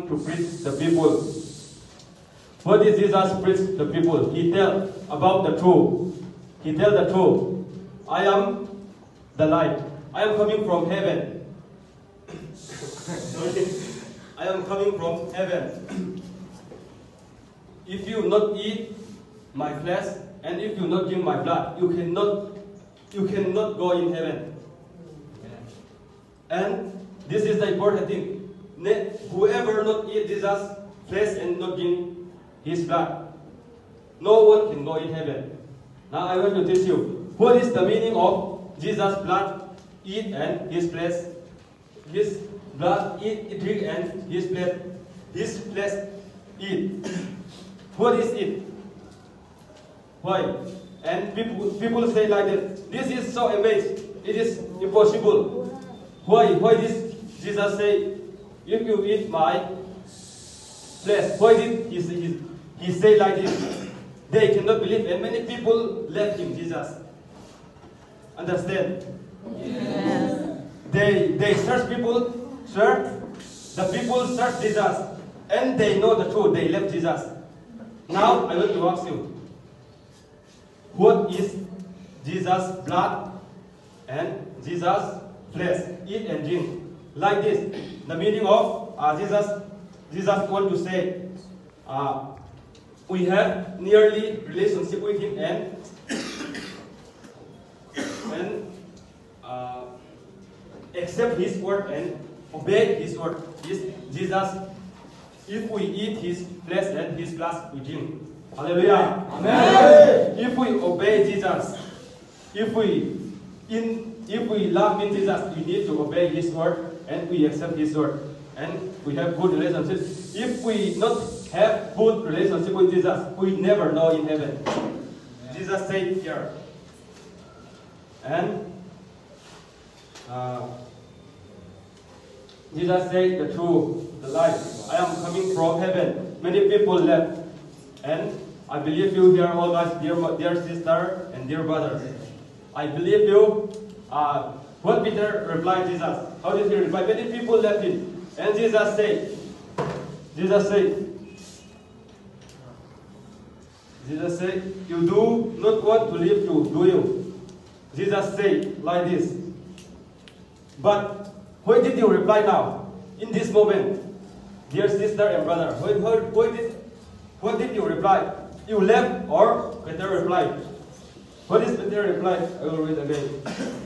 to preach the people. What did Jesus preach the people? He tell about the truth. He tell the truth. I am the light. I am coming from heaven. I am coming from heaven. If you not eat my flesh and if you not drink my blood, you cannot go in heaven. And this is the important thing. Whoever not eat Jesus' flesh and not drink his blood, no one can go in heaven. Now I want to teach you what is the meaning of Jesus' blood eat and his flesh. His blood eat, drink, and his flesh eat. What is it? Why? And people say like that. This is so amazing. It is impossible. Why? Why this Jesus say, if you eat my flesh? Why did he say like this? They cannot believe, and many people left him. Jesus. Understand? Yes. They search people, the people search Jesus, and they know the truth. They left Jesus. Now I want to ask you, what is Jesus' blood and Jesus' flesh? Eat and drink. Like this, the meaning of Jesus want to say, we have nearly relationship with him and accept his word and obey his word. Jesus, if we eat his flesh and his blood, we drink. Hallelujah. Amen. If we obey Jesus, if we love in Jesus, we need to obey his word and we accept his word. And we have good relationship. If we not have good relationship with Jesus, we never know in heaven. Jesus said here. And Jesus said the truth, the life. I am coming from heaven. Many people left. And I believe you here, all guys, dear sister and dear brothers. I believe you. What Peter replied Jesus? How did he reply? Many people left him. And Jesus said, you do not want to live too, do you? Jesus said like this. But why did you reply now? In this moment, dear sister and brother, what did you reply? You left or Peter replied? What is Peter replied? I will read again.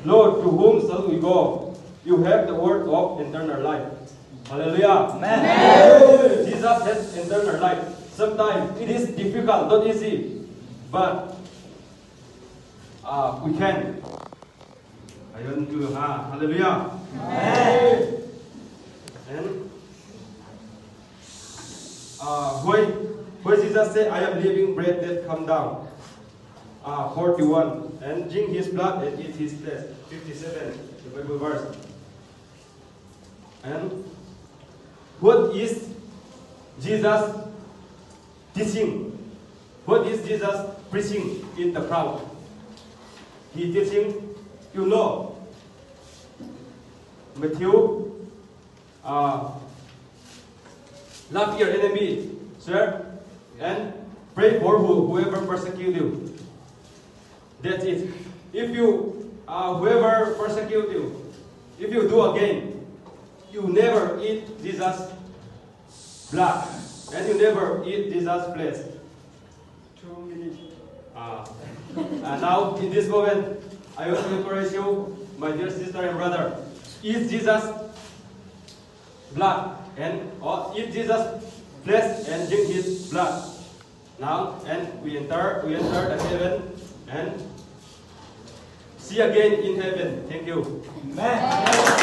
Lord, to whom shall we go? You have the word of eternal life. Hallelujah. Amen. Jesus has eternal life. Sometimes it is difficult, not easy, but we can. Hallelujah. Amen. And when Jesus said, I am living bread that come down, 41, and drink his blood and eat his flesh, 57, the Bible verse. And what is Jesus teaching? What is Jesus preaching in the crowd? He teaching, you know, Matthew, love your enemy, sir, and pray for whoever persecute you. That's it. If you, whoever persecute you, if you do again, you never eat Jesus' blood, and you never eat Jesus' flesh. 2 minutes. And now, in this moment, I want to encourage you, my dear sister and brother, eat Jesus' blood and eat Jesus' flesh and drink his blood. Now, and we enter the heaven and see again in heaven. Thank you. Amen.